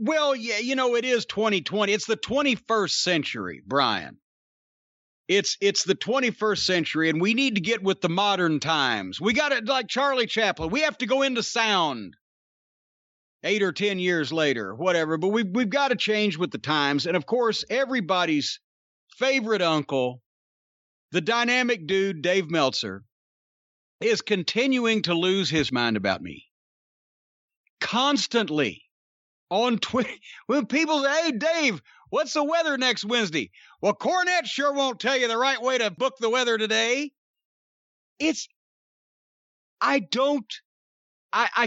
Well, yeah, it is 2020. It's the 21st century, Brian. It's the 21st century, and we need to get with the modern times. We got it like Charlie Chaplin. We have to go into sound 8 or 10 years later, whatever. But we've got to change with the times. And, of course, everybody's favorite uncle, the dynamic dude, Dave Meltzer, is continuing to lose his mind about me. Constantly on Twitter. When people say, hey, Dave, what's the weather next Wednesday? Well, Cornette sure won't tell you the right way to book the weather today. I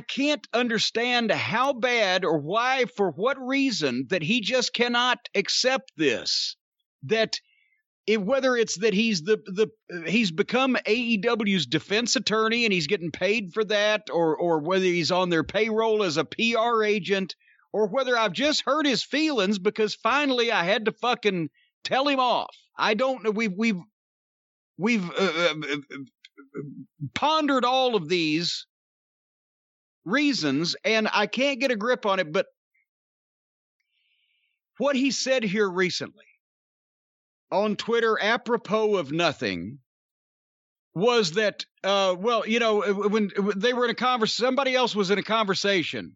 can't understand how bad or why, for what reason, that he just cannot accept this. Whether it's that he's become AEW's defense attorney and he's getting paid for that, or whether he's on their payroll as a PR agent, or whether I've just hurt his feelings because finally I had to fucking tell him off. I don't know. We've pondered all of these reasons, and I can't get a grip on it. But what he said here recently on Twitter, apropos of nothing, was that, when they were in a conversation, somebody else was in a conversation.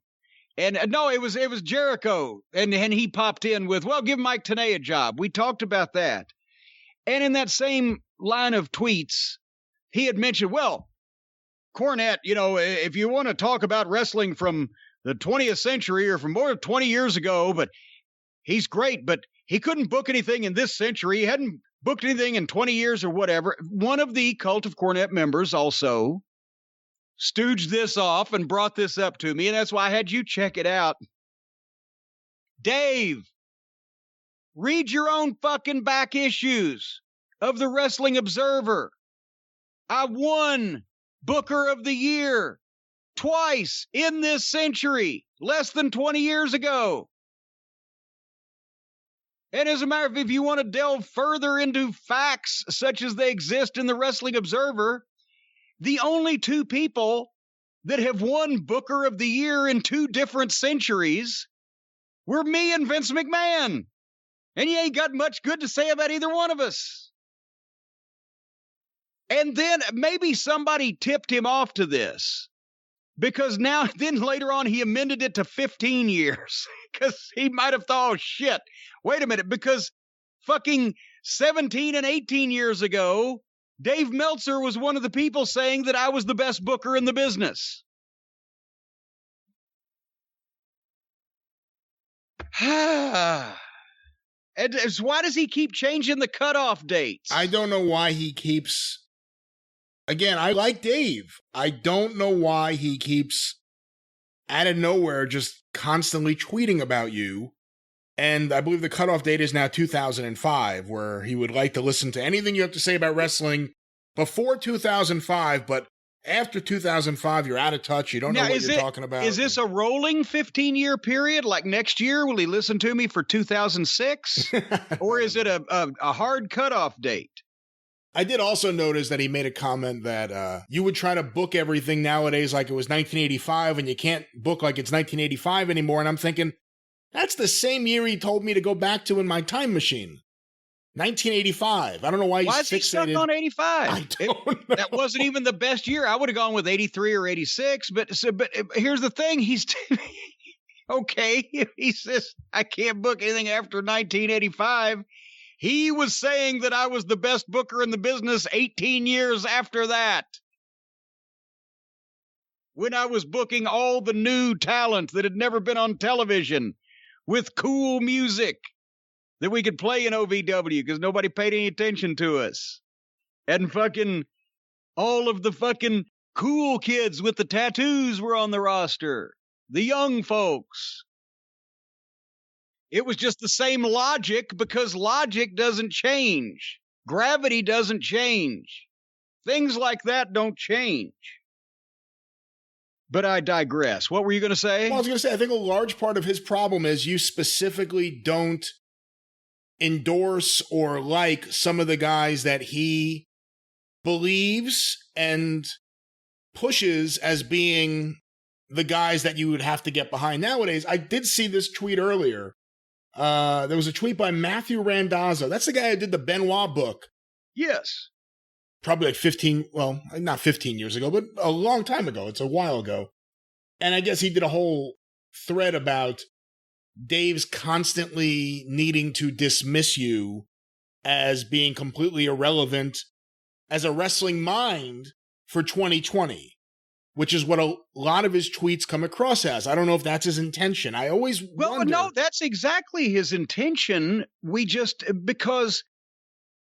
And no, it was Generico, and he popped in with, well, give Mike Tenay a job. We talked about that. And in that same line of tweets, he had mentioned, well, Cornette, if you want to talk about wrestling from the 20th century or from more than 20 years ago, but he's great, but he couldn't book anything in this century. He hadn't booked anything in 20 years or whatever. One of the Cult of Cornette members also stooged this off and brought this up to me, and that's why I had you check it out. Dave, read your own fucking back issues of the Wrestling Observer. I won Booker of the Year twice in this century, less than 20 years ago. And as a matter of fact, if you want to delve further into facts such as they exist in the Wrestling Observer, the only two people that have won Booker of the Year in 2 different centuries were me and Vince McMahon. And you ain't got much good to say about either one of us. And then maybe somebody tipped him off to this, because then later on he amended it to 15 years because he might have thought, oh, shit, wait a minute, because fucking 17 and 18 years ago, Dave Meltzer was one of the people saying that I was the best booker in the business. And why does he keep changing the cutoff dates? I don't know why he keeps... Again, I like Dave. I don't know why he keeps, out of nowhere, just constantly tweeting about you. And I believe the cutoff date is now 2005, where he would like to listen to anything you have to say about wrestling before 2005, but after 2005, you're out of touch. You don't know what you're talking about. Is this a rolling 15-year period? Like next year, will he listen to me for 2006? Or is it a hard cutoff date? I did also notice that he made a comment that you would try to book everything nowadays like it was 1985, and you can't book like it's 1985 anymore. And I'm thinking, that's the same year he told me to go back to in my time machine. 1985. I don't know why he's fixated. Why is he stuck on 85? I don't know. That wasn't even the best year. I would have gone with 83 or 86. But here's the thing. He's okay. He says, I can't book anything after 1985. He was saying that I was the best booker in the business 18 years after that, when I was booking all the new talent that had never been on television with cool music that we could play in OVW because nobody paid any attention to us. And fucking all of the fucking cool kids with the tattoos were on the roster. The young folks. It was just the same logic, because logic doesn't change. Gravity doesn't change. Things like that don't change. But I digress. What were you going to say? Well, I was going to say, I think a large part of his problem is you specifically don't endorse or like some of the guys that he believes and pushes as being the guys that you would have to get behind nowadays. I did see this tweet earlier. There was a tweet by Matthew Randazzo. That's the guy who did the Benoit book. Yes. Probably like 15, well, not 15 years ago, but a long time ago. It's a while ago. And I guess he did a whole thread about Dave's constantly needing to dismiss you as being completely irrelevant as a wrestling mind for 2020, which is what a lot of his tweets come across as. I don't know if that's his intention. I always wonder. No, that's exactly his intention. Because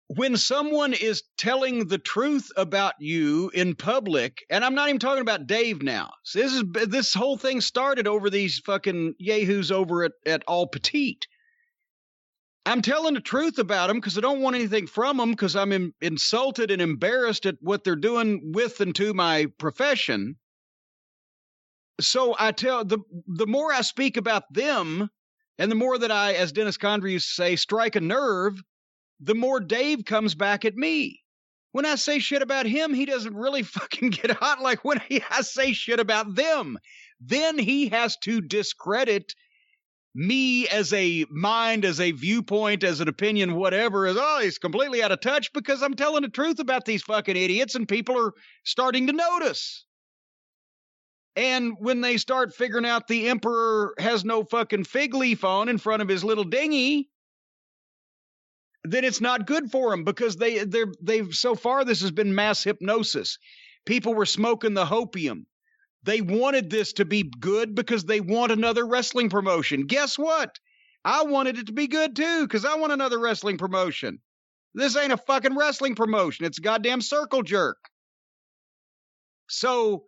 when someone is telling the truth about you in public, and I'm not even talking about Dave now. So this whole thing started over these fucking yahoos over at All Petite. I'm telling the truth about them because I don't want anything from them because I'm insulted and embarrassed at what they're doing with and to my profession. So I tell the more I speak about them and the more that I, as Dennis Condrey used to say, strike a nerve, the more Dave comes back at me. When I say shit about him, he doesn't really fucking get hot like when I say shit about them. Then he has to discredit me as a mind, as a viewpoint, as an opinion, whatever, as, oh, he's completely out of touch because I'm telling the truth about these fucking idiots and people are starting to notice. And when they start figuring out the emperor has no fucking fig leaf on in front of his little dinghy, then it's not good for them because they've so far this has been mass hypnosis. People were smoking the hopium. They wanted this to be good because they want another wrestling promotion. Guess what? I wanted it to be good too because I want another wrestling promotion. This ain't a fucking wrestling promotion. It's a goddamn circle jerk. So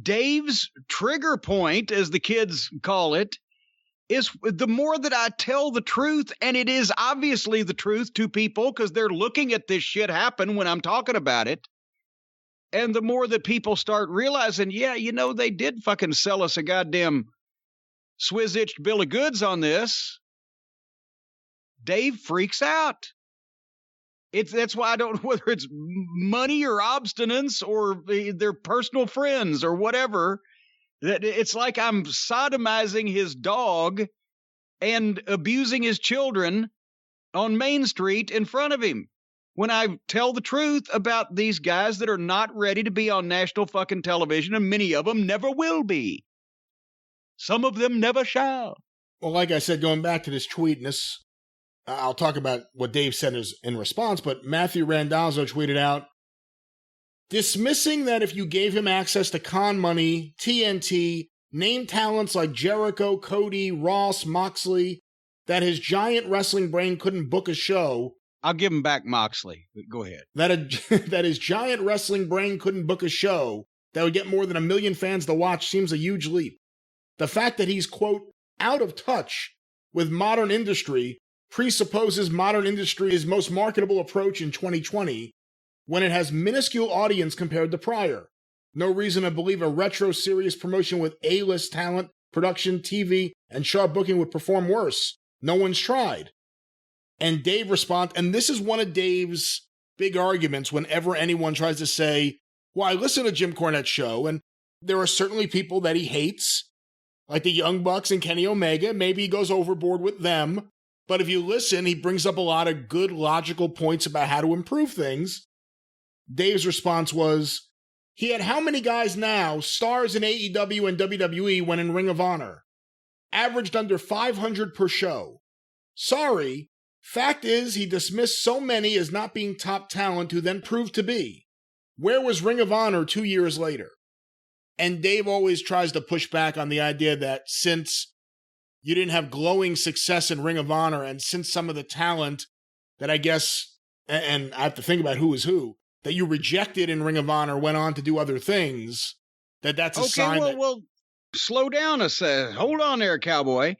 Dave's trigger point, as the kids call it, is the more that I tell the truth, and it is obviously the truth to people because they're looking at this shit happen when I'm talking about it. And the more that people start realizing, yeah, they did fucking sell us a goddamn Swizz-itched bill of goods on this, Dave freaks out. That's why I don't know whether it's money or obstinance or their personal friends or whatever. It's like I'm sodomizing his dog and abusing his children on Main Street in front of him. When I tell the truth about these guys that are not ready to be on national fucking television, and many of them never will be. Some of them never shall. Well, like I said, going back to this tweet, and this, I'll talk about what Dave said in response, but Matthew Randazzo tweeted out, dismissing that if you gave him access to con money, TNT, name talents like Jericho, Cody, Ross, Moxley, that his giant wrestling brain couldn't book a show. I'll give him back Moxley. Go ahead. That his giant wrestling brain couldn't book a show that would get more than 1 million fans to watch seems a huge leap. The fact that he's, quote, out of touch with modern industry presupposes modern industry is most marketable approach in 2020 when it has minuscule audience compared to prior. No reason to believe a retro serious promotion with A-list talent, production, TV, and sharp booking would perform worse. No one's tried. And Dave responds, and this is one of Dave's big arguments whenever anyone tries to say, well, I listen to Jim Cornette's show, and there are certainly people that he hates, like the Young Bucks and Kenny Omega. Maybe he goes overboard with them. But if you listen, he brings up a lot of good, logical points about how to improve things. Dave's response was, he had how many guys now, stars in AEW and WWE when in Ring of Honor? Averaged under 500 per show. Sorry. Fact is, he dismissed so many as not being top talent who then proved to be. Where was Ring of Honor 2 years later? And Dave always tries to push back on the idea that since you didn't have glowing success in Ring of Honor, and since some of the talent that I guess, and I have to think about who is who, that you rejected in Ring of Honor went on to do other things, that's a sign that... Well, slow down a second. Hold on there, cowboy.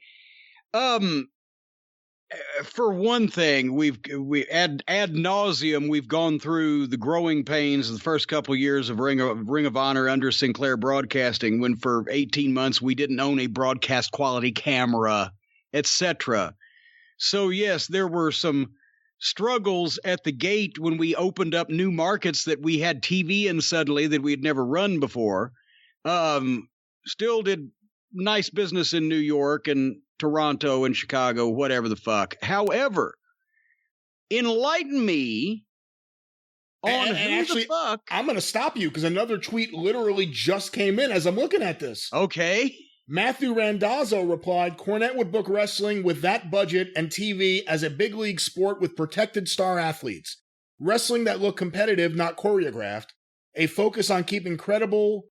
For one thing, we ad nauseum, we've gone through the growing pains of the first couple of years of Ring of Honor under Sinclair Broadcasting, when for 18 months we didn't own a broadcast quality camera, etc. So yes, there were some struggles at the gate when we opened up new markets that we had TV in suddenly that we had never run before. Still did nice business in New York and Toronto and Chicago, whatever the fuck. However, enlighten me on who actually, the fuck. I'm going to stop you because another tweet literally just came in as I'm looking at this. Okay. Matthew Randazzo replied, Cornette would book wrestling with that budget and TV as a big league sport with protected star athletes. Wrestling that looked competitive, not choreographed. A focus on keeping credible,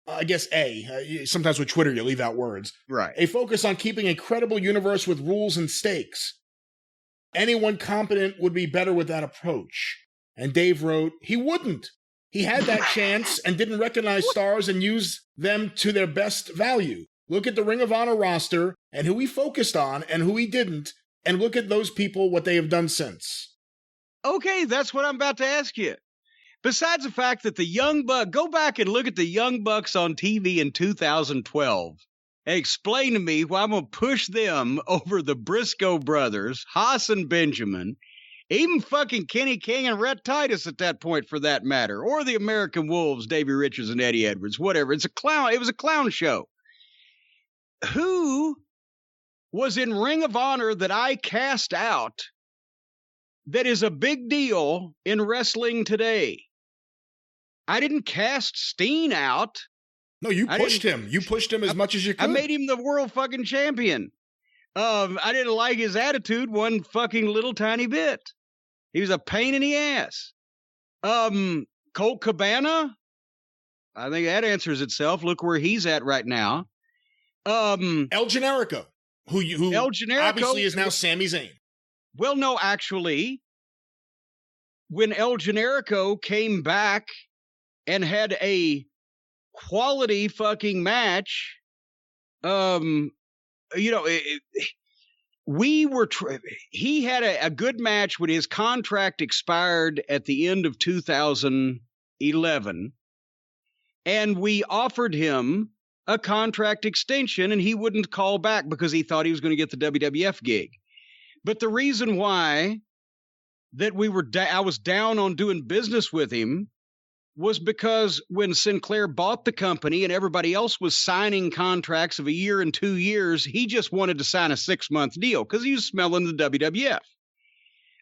sometimes with Twitter you leave out words. Right. A focus on keeping a credible universe with rules and stakes. Anyone competent would be better with that approach. And Dave wrote, he wouldn't. He had that chance and didn't recognize stars and use them to their best value. Look at the Ring of Honor roster and who he focused on and who he didn't, and look at those people, what they have done since. Okay, that's what I'm about to ask you. Besides the fact that the Young Bucks, go back and look at the Young Bucks on TV in 2012 and explain to me why I'm going to push them over the Briscoe brothers, Haas and Benjamin, even fucking Kenny King and Rhett Titus at that point, for that matter, or the American Wolves, Davey Richards and Eddie Edwards, whatever. It's a clown. It was a clown show. Who was in Ring of Honor that I cast out that is a big deal in wrestling today? I didn't cast Steen out. No, you pushed him. You pushed him as much as you could. I made him the world fucking champion. I didn't like his attitude one fucking little tiny bit. He was a pain in the ass. Colt Cabana, I think that answers itself. Look where he's at right now. El Generico, who El Generico obviously is now Sami Zayn. Well, no, actually, when El Generico came back and had a quality fucking match, he had a good match when his contract expired at the end of 2011, and we offered him a contract extension, and he wouldn't call back because he thought he was going to get the WWF gig. But the reason why that I was down on doing business with him was because when Sinclair bought the company and everybody else was signing contracts of a year and 2 years, he just wanted to sign a 6-month deal because he was smelling the WWF.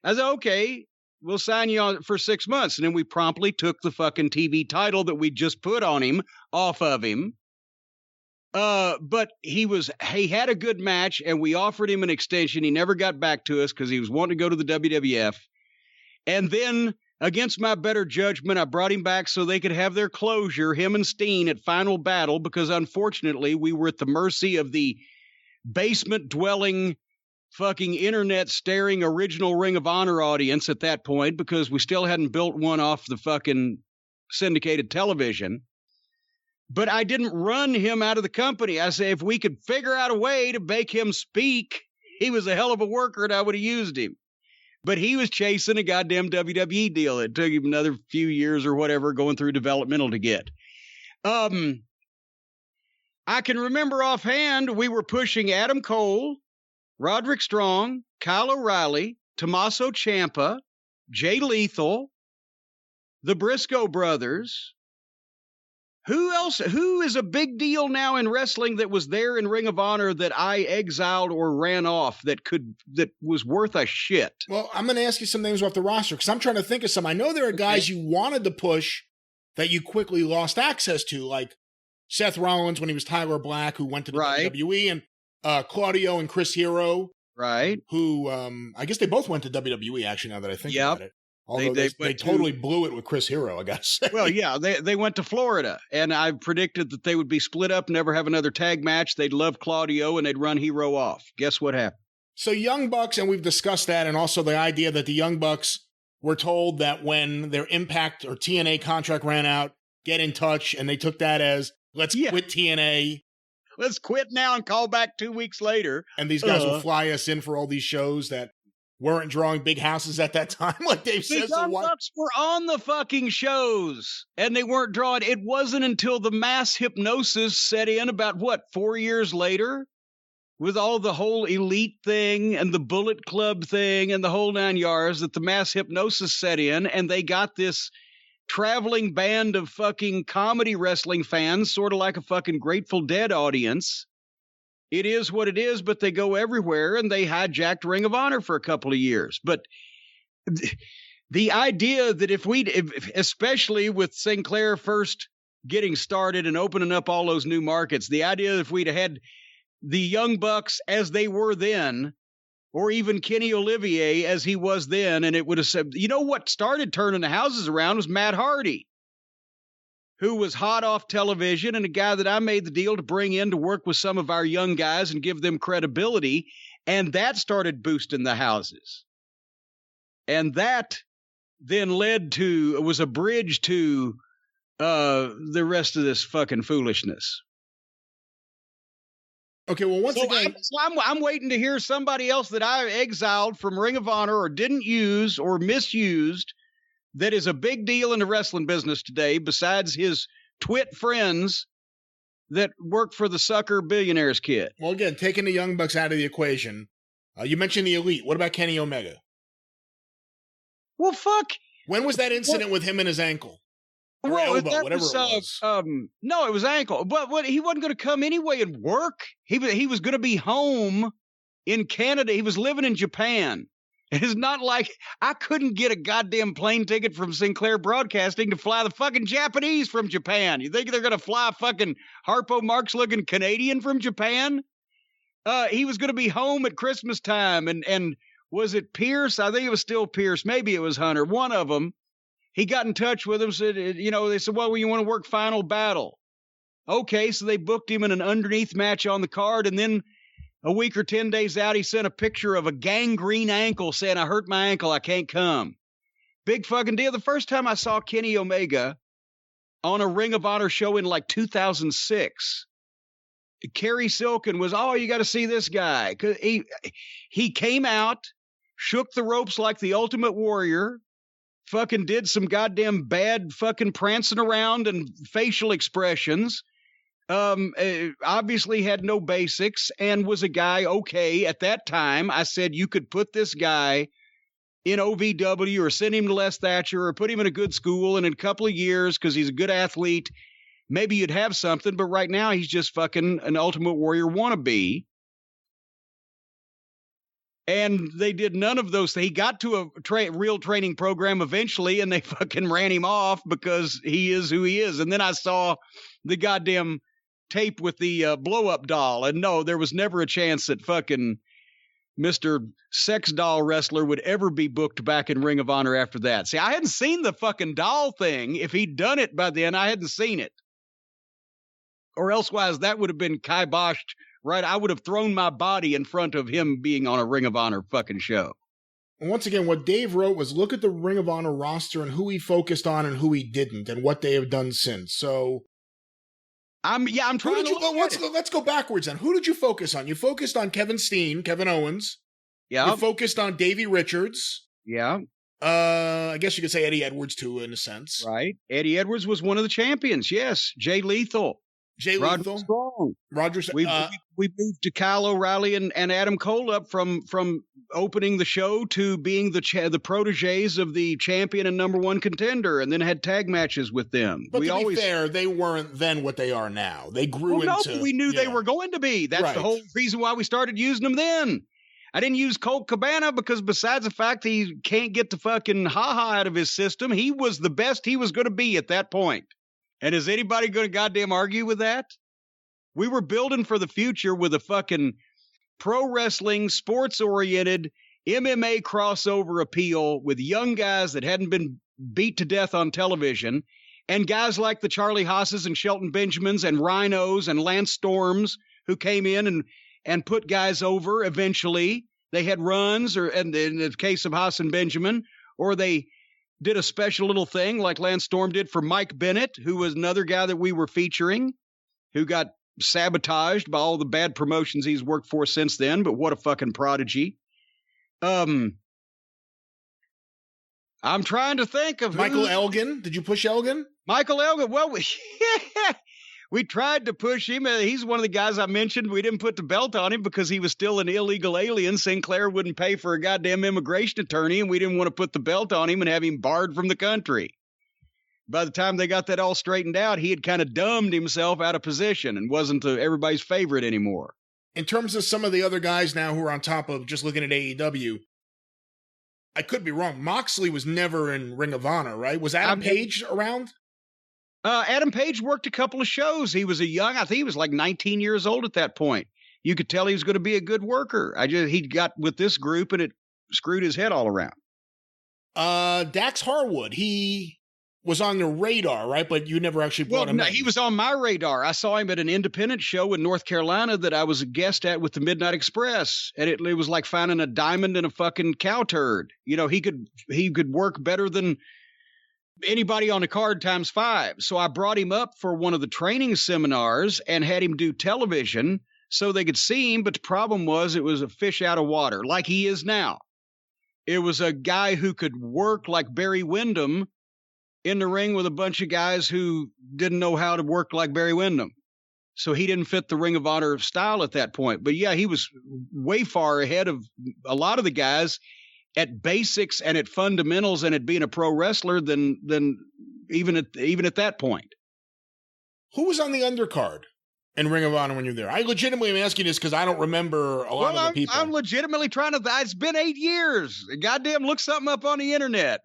I said, okay, we'll sign you on for 6 months. And then we promptly took the fucking TV title that we just put on him off of him. But he had a good match and we offered him an extension. He never got back to us because he was wanting to go to the WWF. And then, against my better judgment, I brought him back so they could have their closure, him and Steen, at Final Battle, because unfortunately we were at the mercy of the basement-dwelling, fucking internet-staring original Ring of Honor audience at that point, because we still hadn't built one off the fucking syndicated television. But I didn't run him out of the company. I said, if we could figure out a way to make him speak, he was a hell of a worker and I would have used him. But he was chasing a goddamn WWE deal. It took him another few years or whatever going through developmental to get. I can remember offhand, we were pushing Adam Cole, Roderick Strong, Kyle O'Reilly, Tommaso Ciampa, Jay Lethal, the Briscoe brothers. Who else? Who is a big deal now in wrestling that was there in Ring of Honor that I exiled or ran off that was worth a shit? Well, I'm going to ask you some names off the roster because I'm trying to think of some. I know there are guys you wanted to push that you quickly lost access to, like Seth Rollins when he was Tyler Black, who went to the WWE, and Claudio and Chris Hero, right? Who I guess they both went to WWE. Actually, now that I think about it. Although they totally blew it with Chris Hero, I gotta say. Well, yeah, they went to Florida, and I predicted that they would be split up, never have another tag match. They'd love Claudio, and they'd run Hero off. Guess what happened? So Young Bucks, and we've discussed that, and also the idea that the Young Bucks were told that when their Impact or TNA contract ran out, get in touch, and they took that as, let's quit TNA. Let's quit now and call back 2 weeks later. And these guys will fly us in for all these shows that weren't drawing big houses at that time, like Dave says. The Young Bucks were on the fucking shows, and they weren't drawing. It wasn't until the mass hypnosis set in about, 4 years later? With all the whole elite thing and the Bullet Club thing and the whole 9 yards that the mass hypnosis set in, and they got this traveling band of fucking comedy wrestling fans, sort of like a fucking Grateful Dead audience. It is what it is, but they go everywhere, and they hijacked Ring of Honor for a couple of years. But the idea that if especially with Sinclair first getting started and opening up all those new markets, the idea that if we'd had the Young Bucks as they were then, or even Kenny Olivier as he was then, and it would have said, you know what started turning the houses around was Matt Hardy, who was hot off television and a guy that I made the deal to bring in to work with some of our young guys and give them credibility. And that started boosting the houses. And that then was a bridge to the rest of this fucking foolishness. Okay, well, once again, I'm waiting to hear somebody else that I exiled from Ring of Honor or didn't use or misused that is a big deal in the wrestling business today, besides his twit friends that work for the sucker billionaire's kid. Well, again, taking the Young Bucks out of the equation, you mentioned the Elite. What about Kenny Omega? Well, fuck. When was that incident with him and his ankle? Or elbow, whatever it was. No, it was ankle. But he wasn't going to come anyway and work. He was going to be home in Canada. He was living in Japan. It's not like I couldn't get a goddamn plane ticket from Sinclair Broadcasting to fly the fucking Japanese from Japan. You think they're going to fly a fucking Harpo Marx looking Canadian from Japan? He was going to be home at Christmas time. And was it Pierce? I think it was still Pierce. Maybe it was Hunter. One of them. He got in touch with him, said, they said, well, you want to work Final Battle. Okay, so they booked him in an underneath match on the card, and then a week or 10 days out, he sent a picture of a gangrene ankle saying, I hurt my ankle, I can't come. Big fucking deal. The first time I saw Kenny Omega on a Ring of Honor show in like 2006, Kerry Silken was, you got to see this guy. He came out, shook the ropes like the Ultimate Warrior, fucking did some goddamn bad fucking prancing around and facial expressions. Obviously had no basics and was a guy, at that time, I said you could put this guy in OVW or send him to Les Thatcher or put him in a good school, and in a couple of years, because he's a good athlete, maybe you'd have something, but right now he's just fucking an Ultimate Warrior wannabe. And they did none of those. He got to a real training program eventually, and they fucking ran him off because he is who he is. And then I saw the goddamn tape with the blow-up doll. And no, there was never a chance that fucking Mr. Sex Doll Wrestler would ever be booked back in Ring of Honor after that. See, I hadn't seen the fucking doll thing. If he'd done it by then, I hadn't seen it. Or elsewise, that would have been kiboshed. Right, I would have thrown my body in front of him being on a Ring of Honor fucking show. And once again, what Dave wrote was look at the Ring of Honor roster and who he focused on and who he didn't, and what they have done since. So, I'm trying to. Let's go backwards then. Who did you focus on? You focused on Kevin Steen, Kevin Owens. Yeah. You focused on Davey Richards. Yeah. I guess you could say Eddie Edwards too, in a sense. Right. Eddie Edwards was one of the champions. Yes. Jay Lethal. Roger Strong. We moved to Kyle O'Reilly and Adam Cole up from opening the show to being the proteges of the champion and number one contender, and then had tag matches with them. But to be fair, they weren't then what they are now. They grew into. We knew they were going to be. That's the whole reason why we started using them then. I didn't use Colt Cabana because besides the fact he can't get the fucking ha-ha out of his system, he was the best he was going to be at that point. And is anybody going to goddamn argue with that? We were building for the future with a fucking pro wrestling, sports-oriented, MMA crossover appeal with young guys that hadn't been beat to death on television, and guys like the Charlie Haasses and Shelton Benjamins and Rhinos and Lance Storms who came in and put guys over eventually. They had runs, and in the case of Haas and Benjamin, or they did a special little thing like Lance Storm did for Mike Bennett, who was another guy that we were featuring, who got sabotaged by all the bad promotions he's worked for since then, but what a fucking prodigy. I'm trying to think of Michael Elgin. Did you push Elgin? Michael Elgin. Well, we tried to push him. He's one of the guys I mentioned. We didn't put the belt on him because he was still an illegal alien. Sinclair wouldn't pay for a goddamn immigration attorney, and we didn't want to put the belt on him and have him barred from the country. by the time they got that all straightened out, he had kind of dumbed himself out of position and wasn't everybody's favorite anymore. In terms of some of the other guys now who are on top of just looking at AEW, I could be wrong. Moxley was never in Ring of Honor, right? Was Adam Page around? Adam Page worked a couple of shows. He was I think he was like 19 years old at that point. You could tell he was going to be a good worker. He got with this group and it screwed his head all around. Dax Harwood, he was on the radar, right? But you never actually brought him in. He was on my radar. I saw him at an independent show in North Carolina that I was a guest at with the Midnight Express. And it was like finding a diamond in a fucking cow turd. You know, he could work better than anybody on the card times 5. So I brought him up for one of the training seminars and had him do television so they could see him. But the problem was it was a fish out of water, like he is now. It was a guy who could work like Barry Windham in the ring with a bunch of guys who didn't know how to work like Barry Windham. So he didn't fit the Ring of Honor style at that point. But yeah, he was way far ahead of a lot of the guys at basics and at fundamentals and at being a pro wrestler than even at that point. Who was on the undercard in Ring of Honor when you were there? I legitimately am asking this because I don't remember a lot of the people. I'm legitimately trying to. It's been 8 years. Goddamn, look something up on the internet.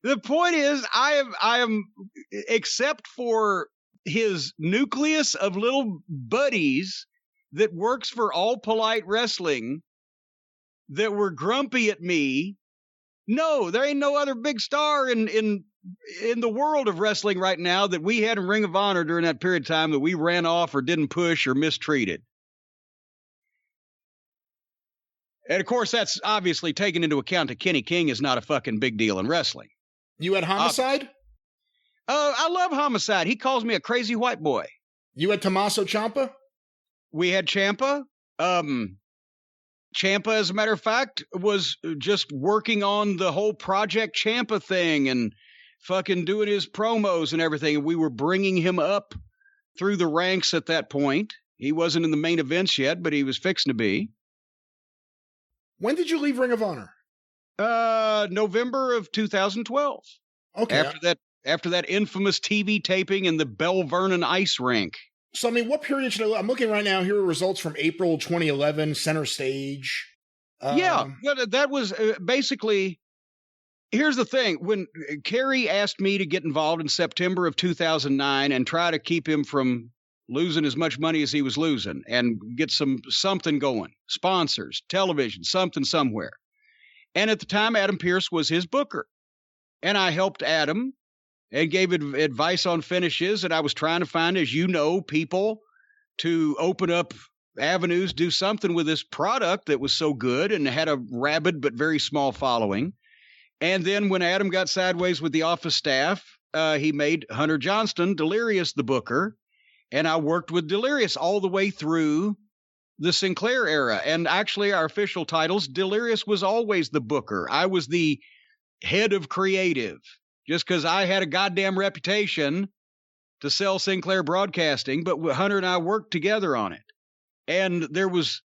The point is, I am, except for his nucleus of little buddies that works for All Polite Wrestling that were grumpy at me. No, there ain't no other big star in the world of wrestling right now that we had in Ring of Honor during that period of time that we ran off or didn't push or mistreated. And of course, that's obviously taken into account that Kenny King is not a fucking big deal in wrestling. You had Homicide? I love Homicide. He calls me a crazy white boy. You had Tommaso Ciampa? We had Ciampa. Ciampa, as a matter of fact, was just working on the whole Project Ciampa thing and fucking doing his promos and everything. And we were bringing him up through the ranks at that point. He wasn't in the main events yet, but he was fixing to be. When did you leave Ring of Honor? November of 2012. Okay. After that infamous TV taping in the Bell Vernon ice rink. So, I mean, what period should I'm looking right now. Here are results from April 2011, Center Stage. That was basically, here's the thing. When Kerry asked me to get involved in September of 2009 and try to keep him from losing as much money as he was losing and get something going, sponsors, television, something somewhere. And at the time, Adam Pearce was his booker. And I helped Adam and gave advice on finishes. And I was trying to find, as you know, people to open up avenues, do something with this product that was so good and had a rabid but very small following. And then when Adam got sideways with the office staff, he made Hunter Johnston, Delirious, the booker. And I worked with Delirious all the way through the Sinclair era. And actually, our official titles, Delirious was always the booker. I was the head of creative, just because I had a goddamn reputation to sell Sinclair Broadcasting. But Hunter and I worked together on it. And there was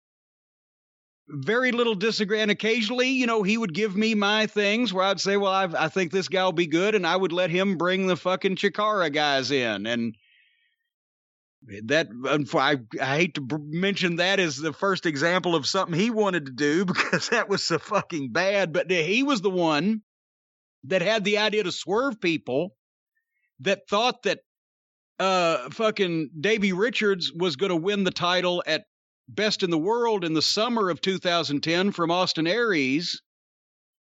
very little disagreement. And occasionally, he would give me my things where I'd say, well, I think this guy will be good. And I would let him bring the fucking Chikara guys in. And that, I hate to mention that as the first example of something he wanted to do because that was so fucking bad. But he was the one that had the idea to swerve people that thought that fucking Davey Richards was going to win the title at Best in the World in the summer of 2010 from Austin Aries.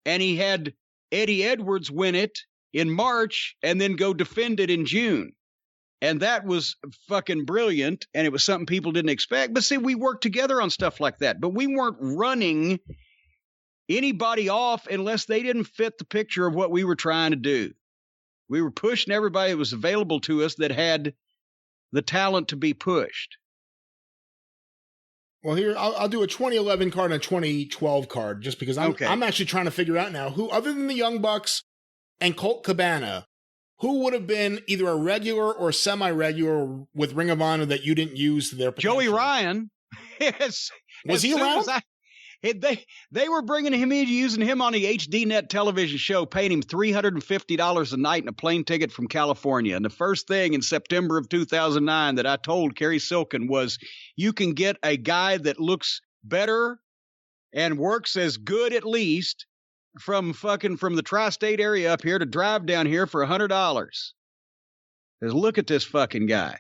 And he had Eddie Edwards win it in March and then go defend it in June. And that was fucking brilliant, and it was something people didn't expect. But see, we worked together on stuff like that. But we weren't running anybody off unless they didn't fit the picture of what we were trying to do. We were pushing everybody that was available to us that had the talent to be pushed. Well, here, I'll do a 2011 card and a 2012 card, just because I'm actually trying to figure out now who, other than the Young Bucks and Colt Cabana, who would have been either a regular or semi-regular with Ring of Honor that you didn't use to their potential? Joey Ryan. Was he around? They were bringing him in, using him on the HDNet television show, paying him $350 a night and a plane ticket from California. And the first thing in September of 2009 that I told Kerry Silkin was, you can get a guy that looks better and works as good at least from the tri-state area up here to drive down here for $100. Look at this fucking guy.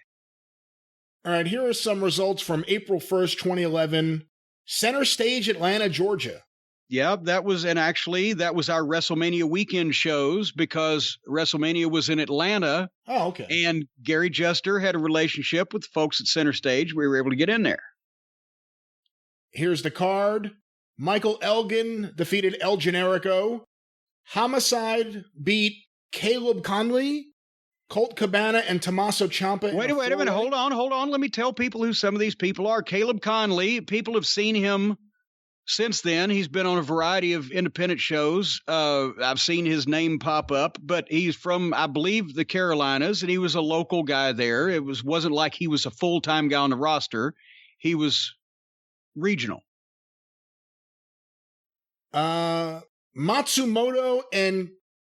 All right, here are some results from April 1st, 2011. Center Stage, Atlanta, Georgia. Yeah, that was our WrestleMania weekend shows because WrestleMania was in Atlanta. Oh, okay. And Gary Juster had a relationship with folks at Center Stage. We were able to get in there. Here's the card. Michael Elgin defeated El Generico. Homicide beat Caleb Conley, Colt Cabana, and Tommaso Ciampa. Wait a minute. Hold on. Let me tell people who some of these people are. Caleb Conley, people have seen him since then. He's been on a variety of independent shows. I've seen his name pop up, but he's from, I believe, the Carolinas, and he was a local guy there. It wasn't like he was a full-time guy on the roster. He was regional. Matsumoto and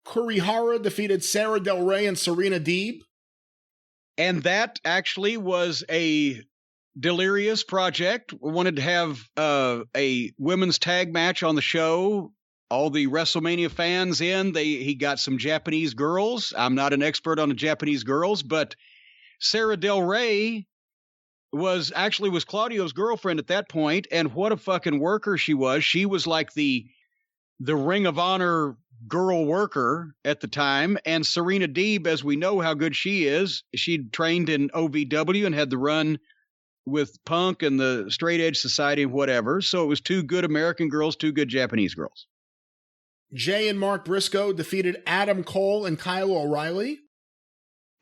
Kurihara defeated Sarah Del Rey and Serena Deeb. And that actually was a Delirious project. We wanted to have a women's tag match on the show. All the WrestleMania fans he got some Japanese girls. I'm not an expert on the Japanese girls, but Sarah Del Rey was Claudio's girlfriend at that point, and what a fucking worker she was. She was like the Ring of Honor girl worker at the time, and Serena Deeb, as we know how good she is, she'd trained in OVW and had the run with Punk and the Straight Edge Society and whatever, so it was two good American girls, two good Japanese girls. Jay and Mark Briscoe defeated Adam Cole and Kyle O'Reilly.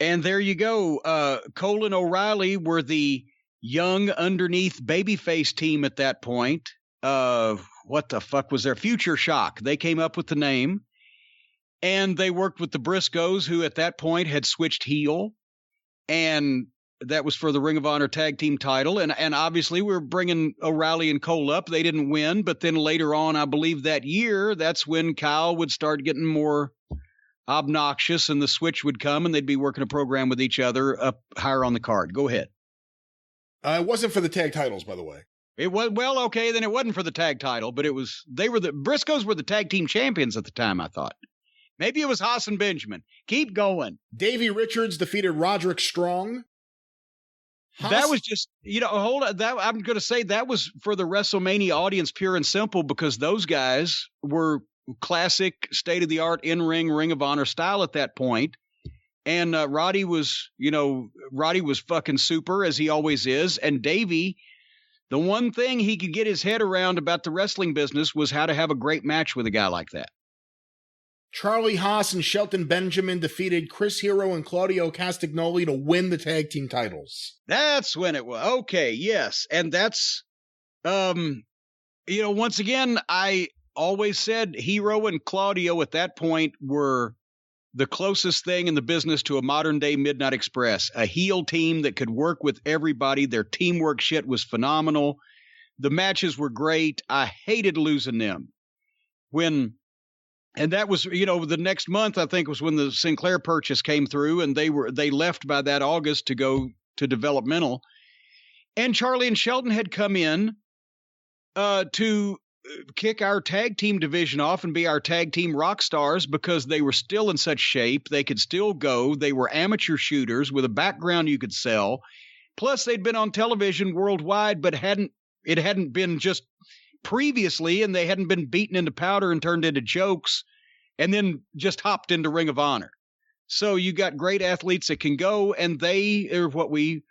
And there you go. Cole and O'Reilly were the young underneath babyface team at that point. What the fuck was their Future Shock? They came up with the name, and they worked with the Briscoes, who at that point had switched heel, and that was for the Ring of Honor tag team title. And obviously we were bringing O'Reilly and Cole up. They didn't win, but then later on, I believe that year, that's when Kyle would start getting more obnoxious, and the switch would come, and they'd be working a program with each other up higher on the card. Go ahead. It wasn't for the tag titles, by the way. It was, well, okay, then it wasn't for the tag title, but the Briscoes were the tag team champions at the time, I thought. Maybe it was Haas and Benjamin. Keep going. Davey Richards defeated Roderick Strong. That was just, hold on. I'm going to say that was for the WrestleMania audience, pure and simple, because those guys were classic, state-of-the-art, in-ring, Ring of Honor style at that point. And Roddy was fucking super, as he always is. And Davey, the one thing he could get his head around about the wrestling business was how to have a great match with a guy like that. Charlie Haas and Shelton Benjamin defeated Chris Hero and Claudio Castagnoli to win the tag team titles. That's when it was. Okay, yes. And that's, once again, I always said Hero and Claudio at that point were the closest thing in the business to a modern-day Midnight Express, a heel team that could work with everybody. Their teamwork shit was phenomenal. The matches were great. I hated losing them. And that was, the next month, I think, was when the Sinclair purchase came through, and they left by that August to go to developmental. And Charlie and Shelton had come in to kick our tag team division off and be our tag team rock stars because they were still in such shape. They could still go. They were amateur shooters with a background you could sell. Plus, they'd been on television worldwide, but it hadn't been just previously, and they hadn't been beaten into powder and turned into jokes and then just hopped into Ring of Honor. So you got great athletes that can go, and they are what we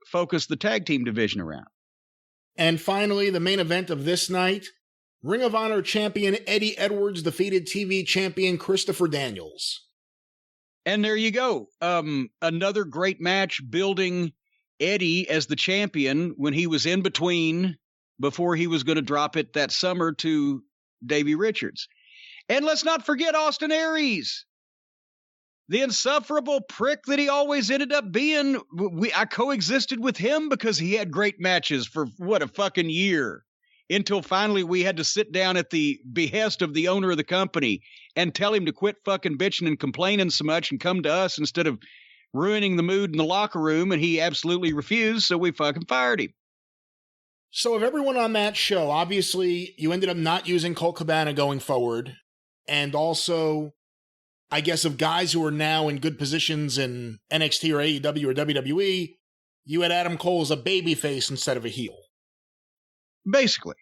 focus the tag team division around. And finally, the main event of this night, Ring of Honor champion Eddie Edwards defeated TV champion Christopher Daniels. And there you go. Another great match building Eddie as the champion when he was in between before he was going to drop it that summer to Davey Richards. And let's not forget Austin Aries, the insufferable prick that he always ended up being. I coexisted with him because he had great matches for, a fucking year. until finally we had to sit down at the behest of the owner of the company and tell him to quit fucking bitching and complaining so much and come to us instead of ruining the mood in the locker room. And he absolutely refused, so we fucking fired him. So of everyone on that show, obviously you ended up not using Colt Cabana going forward. And also, I guess of guys who are now in good positions in NXT or AEW or WWE, you had Adam Cole as a babyface instead of a heel. Basically.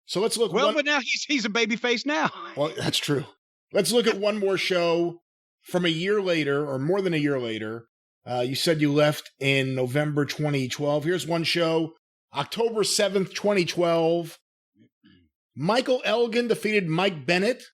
So let's look. Well, but now he's a babyface now. Well, that's true. Let's look at one more show from a year later, or more than a year later. You said you left in November 2012. Here's one show. October 7th, 2012. Michael Elgin defeated Mike Bennett.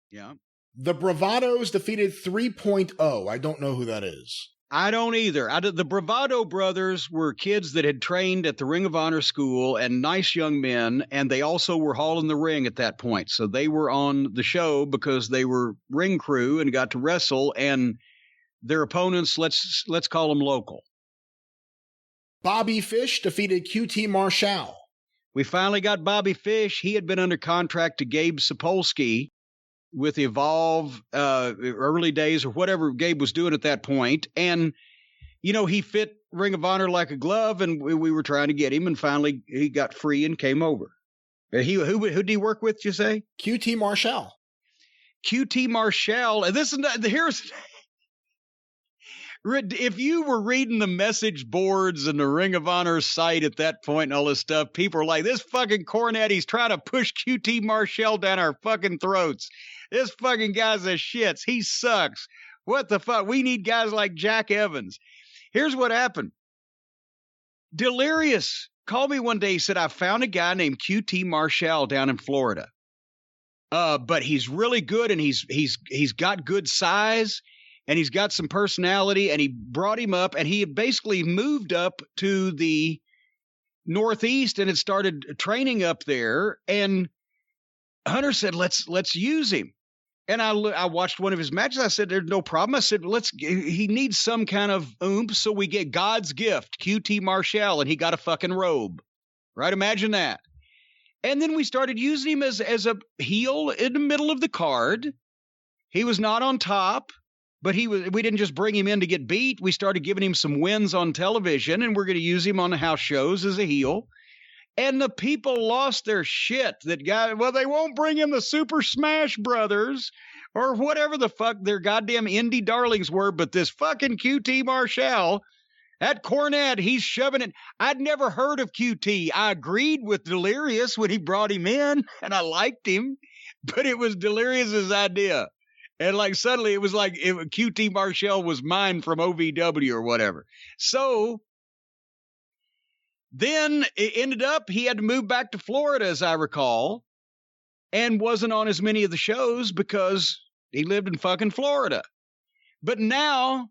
Yeah. The Bravados defeated 3.0. I don't know who that is. I don't either. The Bravado brothers were kids that had trained at the Ring of Honor school and nice young men, and they also were hauling the ring at that point. So they were on the show because they were ring crew and got to wrestle, and their opponents, let's call them local. Bobby Fish defeated QT Marshall. We finally got Bobby Fish. He had been under contract to Gabe Sapolsky with Evolve, early days or whatever Gabe was doing at that point. And, you know, he fit Ring of Honor like a glove, and we were trying to get him, and finally he got free and came over. Who did he work with, you say? QT Marshall. QT Marshall. And here's... If you were reading the message boards and the Ring of Honor site at that point and all this stuff, people are like, this fucking Cornette, he's trying to push QT Marshall down our fucking throats. This fucking guy's a shits. He sucks. What the fuck? We need guys like Jack Evans. Here's what happened. Delirious called me one day. He said, I found a guy named QT Marshall down in Florida. But he's really good, and he's got good size. And he's got some personality, and he brought him up, and he had basically moved up to the Northeast and had started training up there. And Hunter said, let's use him. And I watched one of his matches. I said, there's no problem. I said, he needs some kind of oomph. So we get God's gift, QT Marshall, and he got a fucking robe, right? Imagine that. And then we started using him as a heel in the middle of the card. He was not on top. But we didn't just bring him in to get beat. We started giving him some wins on television, and we're going to use him on the house shows as a heel. And the people lost their shit. That guy, well, they won't bring in the Super Smash Brothers or whatever the fuck their goddamn indie darlings were. But this fucking QT Marshall, that Cornette, he's shoving it. I'd never heard of QT. I agreed with Delirious when he brought him in, and I liked him. But it was Delirious's idea. And like suddenly it was like QT Marshall was mine from OVW or whatever. So then it ended up he had to move back to Florida, as I recall, and wasn't on as many of the shows because he lived in fucking Florida. But now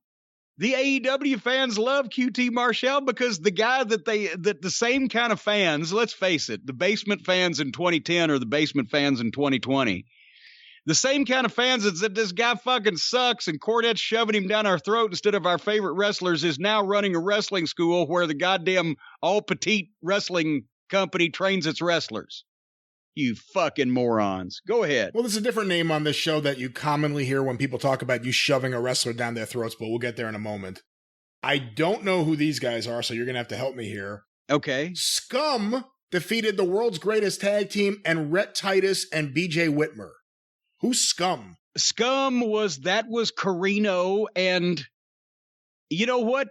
the AEW fans love QT Marshall because the guy that the same kind of fans, let's face it, the basement fans in 2010 or the basement fans in 2020. The same kind of fans that said this guy fucking sucks and Cornette's shoving him down our throat instead of our favorite wrestlers is now running a wrestling school where the goddamn all petite wrestling company trains its wrestlers. You fucking morons. Go ahead. Well, there's a different name on this show that you commonly hear when people talk about you shoving a wrestler down their throats, but we'll get there in a moment. I don't know who these guys are, so you're going to have to help me here. Okay. SCUM defeated the world's greatest tag team and Rhett Titus and BJ Whitmer. Who's SCUM? SCUM was Carino, and you know what?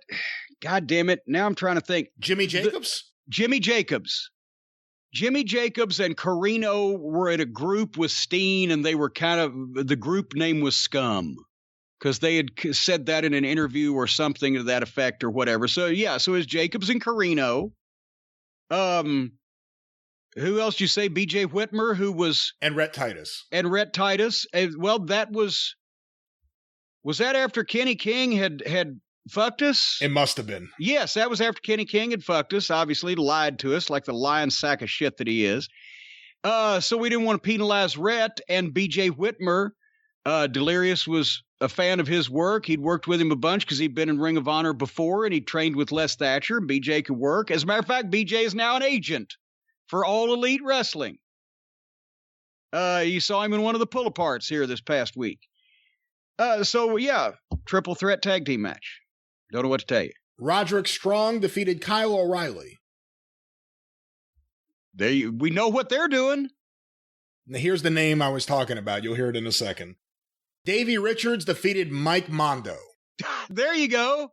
God damn it. Now I'm trying to think. Jimmy Jacobs? Jimmy Jacobs and Carino were in a group with Steen, and they were the group name was SCUM because they had said that in an interview or something to that effect or whatever. So yeah, so it was Jacobs and Carino. Who else you say? BJ Whitmer, who was... And Rhett Titus. Well, that was that after Kenny King had fucked us? It must have been. Yes, that was after Kenny King had fucked us, obviously lied to us like the lying sack of shit that he is. So we didn't want to penalize Rhett and BJ Whitmer. Delirious was a fan of his work. He'd worked with him a bunch because he'd been in Ring of Honor before, and he trained with Les Thatcher, and BJ could work. As a matter of fact, BJ is now an agent for All Elite Wrestling. You saw him in one of the pull-aparts here this past week. So, yeah, triple threat tag team match. Don't know what to tell you. Roderick Strong defeated Kyle O'Reilly. We know what they're doing. Now, here's the name I was talking about. You'll hear it in a second. Davey Richards defeated Mike Mondo. There you go.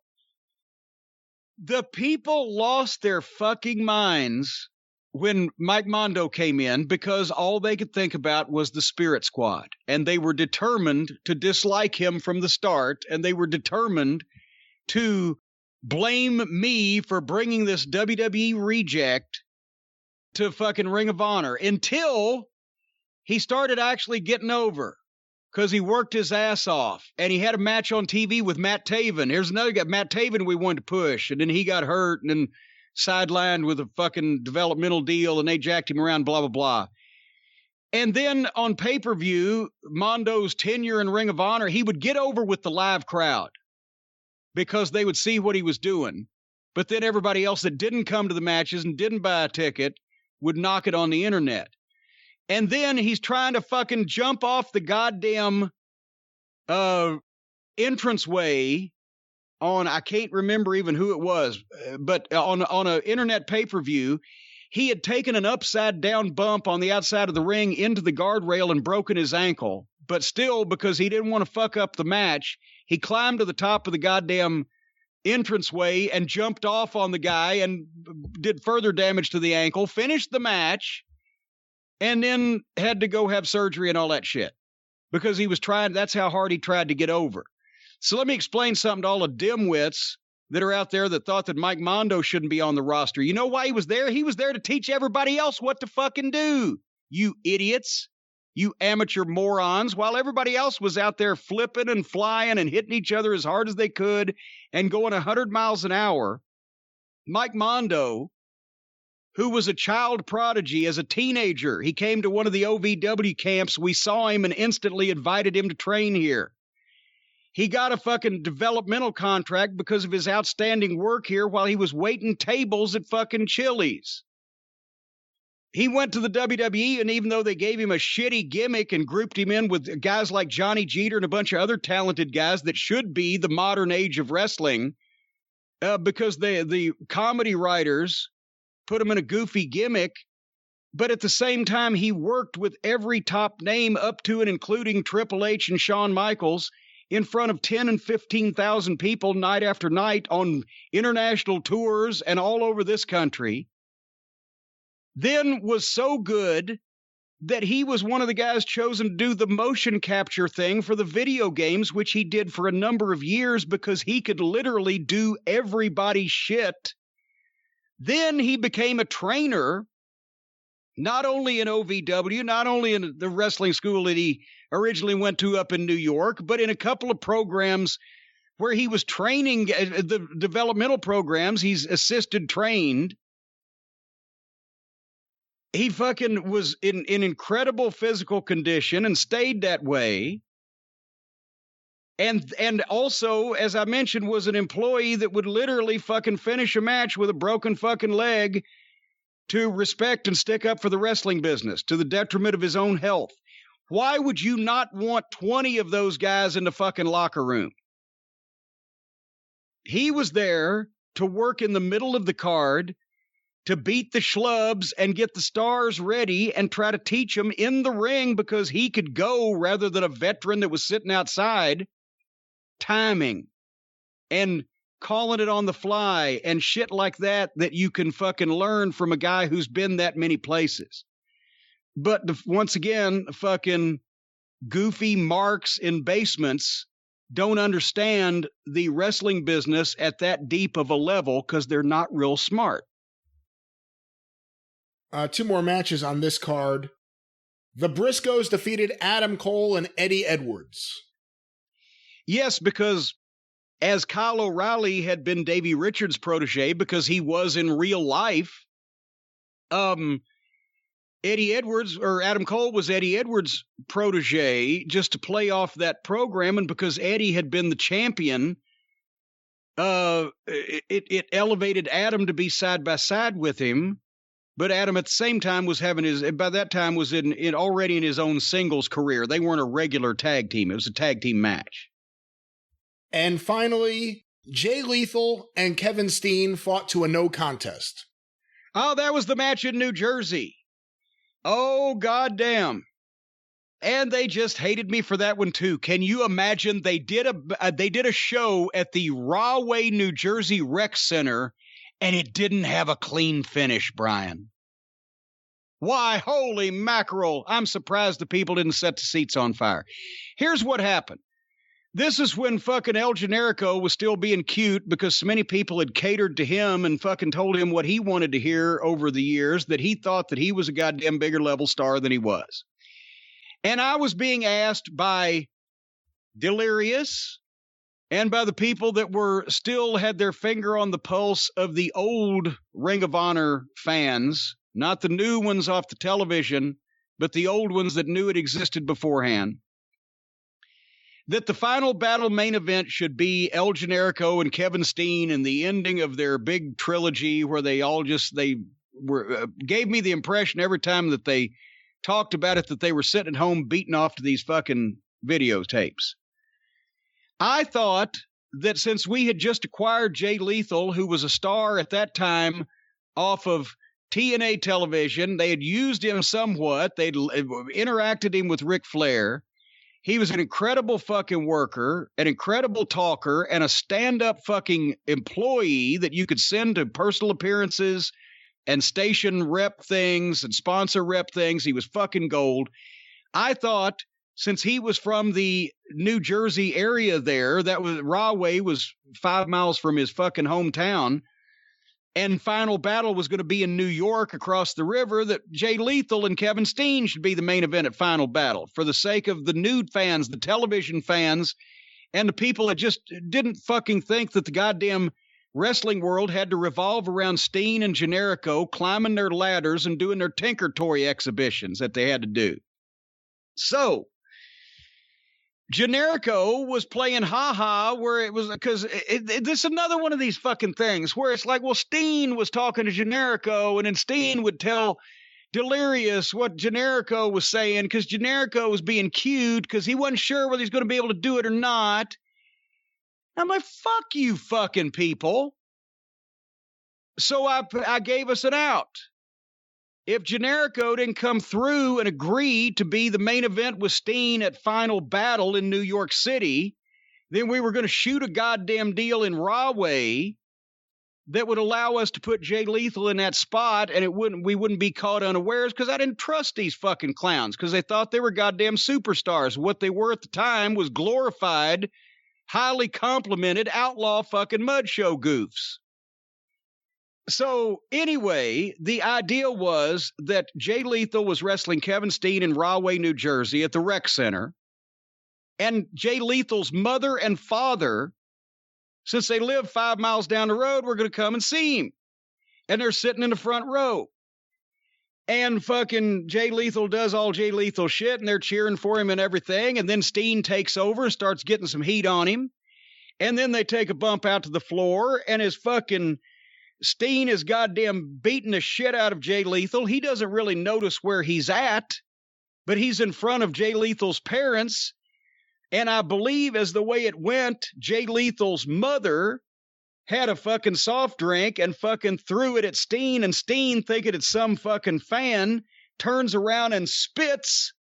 The people lost their fucking minds when Mike Mondo came in because all they could think about was the Spirit Squad. And they were determined to dislike him from the start. And they were determined to blame me for bringing this WWE reject to fucking Ring of Honor until he started actually getting over. Because he worked his ass off. And he had a match on TV with Matt Taven. Here's another guy, Matt Taven, we wanted to push. And then he got hurt and then sidelined with a fucking developmental deal. And they jacked him around, blah, blah, blah. And then on pay-per-view, Mondo's tenure in Ring of Honor, he would get over with the live crowd. Because they would see what he was doing. But then everybody else that didn't come to the matches and didn't buy a ticket would knock it on the internet. And then he's trying to fucking jump off the goddamn entranceway on, I can't remember even who it was, but on an internet pay-per-view, he had taken an upside-down bump on the outside of the ring into the guardrail and broken his ankle. But still, because he didn't want to fuck up the match, he climbed to the top of the goddamn entranceway and jumped off on the guy and did further damage to the ankle, finished the match, and then had to go have surgery and all that shit because he was trying. That's how hard he tried to get over. So let me explain something to all the dimwits that are out there that thought that Mike Mondo shouldn't be on the roster. You know why he was there? He was there to teach everybody else what to fucking do. You idiots, you amateur morons, while everybody else was out there flipping and flying and hitting each other as hard as they could and going 100 miles an hour. Mike Mondo, who was a child prodigy as a teenager. He came to one of the OVW camps. We saw him and instantly invited him to train here. He got a fucking developmental contract because of his outstanding work here while he was waiting tables at fucking Chili's. He went to the WWE, and even though they gave him a shitty gimmick and grouped him in with guys like Johnny Jeter and a bunch of other talented guys that should be the modern age of wrestling, because the comedy writers put him in a goofy gimmick, but at the same time, he worked with every top name up to and including Triple H and Shawn Michaels in front of 10 and 15,000 people night after night on international tours and all over this country. Then was so good that he was one of the guys chosen to do the motion capture thing for the video games, which he did for a number of years because he could literally do everybody's shit. Then he became a trainer, not only in OVW, not only in the wrestling school that he originally went to up in New York, but in a couple of programs where he was training, the developmental programs, he's assisted trained. He fucking was in incredible physical condition and stayed that way. And also, as I mentioned, was an employee that would literally fucking finish a match with a broken fucking leg to respect and stick up for the wrestling business to the detriment of his own health. Why would you not want 20 of those guys in the fucking locker room? He was there to work in the middle of the card, to beat the schlubs and get the stars ready and try to teach them in the ring because he could go rather than a veteran that was sitting outside. Timing and calling it on the fly and shit like that you can fucking learn from a guy who's been that many places. But once again, fucking goofy marks in basements don't understand the wrestling business at that deep of a level because they're not real smart. 2 more matches on this card. The Briscoes defeated Adam Cole and Eddie Edwards. Yes, because as Kyle O'Reilly had been Davey Richards' protege because he was in real life, Eddie Edwards, or Adam Cole was Eddie Edwards' protege just to play off that program, and because Eddie had been the champion, it elevated Adam to be side by side with him But Adam, at the same time, was by that time, was already in his own singles career. They weren't a regular tag team. It was a tag team match. And finally, Jay Lethal and Kevin Steen fought to a no contest. Oh, that was the match in New Jersey. Oh, goddamn. And they just hated me for that one, too. Can you imagine? They did a show at the Rahway, New Jersey Rec Center, and it didn't have a clean finish, Brian. Why, holy mackerel. I'm surprised the people didn't set the seats on fire. Here's what happened. This is when fucking El Generico was still being cute because so many people had catered to him and fucking told him what he wanted to hear over the years, that he thought that he was a goddamn bigger level star than he was. And I was being asked by Delirious and by the people that still had their finger on the pulse of the old Ring of Honor fans, not the new ones off the television, but the old ones that knew it existed beforehand, that the final battle main event should be El Generico and Kevin Steen and the ending of their big trilogy where they gave me the impression every time that they talked about it that they were sitting at home beating off to these fucking videotapes. I thought that since we had just acquired Jay Lethal, who was a star at that time off of TNA television, they had used him somewhat. They'd interacted him with Ric Flair. He was an incredible fucking worker, an incredible talker, and a stand-up fucking employee that you could send to personal appearances and station rep things and sponsor rep things. He was fucking gold. I thought, since he was from the New Jersey area there, that was Rahway was 5 miles from his fucking hometown, and Final Battle was going to be in New York across the river, that Jay Lethal and Kevin Steen should be the main event at Final Battle for the sake of the nude fans, the television fans, and the people that just didn't fucking think that the goddamn wrestling world had to revolve around Steen and Generico climbing their ladders and doing their Tinker Toy exhibitions that they had to do. So Generico was playing ha-ha where it was, because this is another one of these fucking things where it's like, well, Steen was talking to Generico, and then Steen would tell Delirious what Generico was saying because Generico was being cute because he wasn't sure whether he's going to be able to do it or not. I'm like, fuck you fucking people. So I gave us an out. If Generico didn't come through and agree to be the main event with Steen at Final Battle in New York City, then we were going to shoot a goddamn deal in Rahway that would allow us to put Jay Lethal in that spot, and we wouldn't be caught unawares because I didn't trust these fucking clowns because they thought they were goddamn superstars. What they were at the time was glorified, highly complimented outlaw fucking mud show goofs. So anyway, the idea was that Jay Lethal was wrestling Kevin Steen in Rahway, New Jersey at the Rec Center. And Jay Lethal's mother and father, since they live 5 miles down the road, were going to come and see him. And they're sitting in the front row. And fucking Jay Lethal does all Jay Lethal shit, and they're cheering for him and everything. And then Steen takes over and starts getting some heat on him. And then they take a bump out to the floor, and his fucking Steen is goddamn beating the shit out of Jay Lethal. He doesn't really notice where he's at, but he's in front of Jay Lethal's parents. And I believe as the way it went, Jay Lethal's mother had a fucking soft drink and fucking threw it at Steen, and Steen, thinking it's some fucking fan, turns around and spits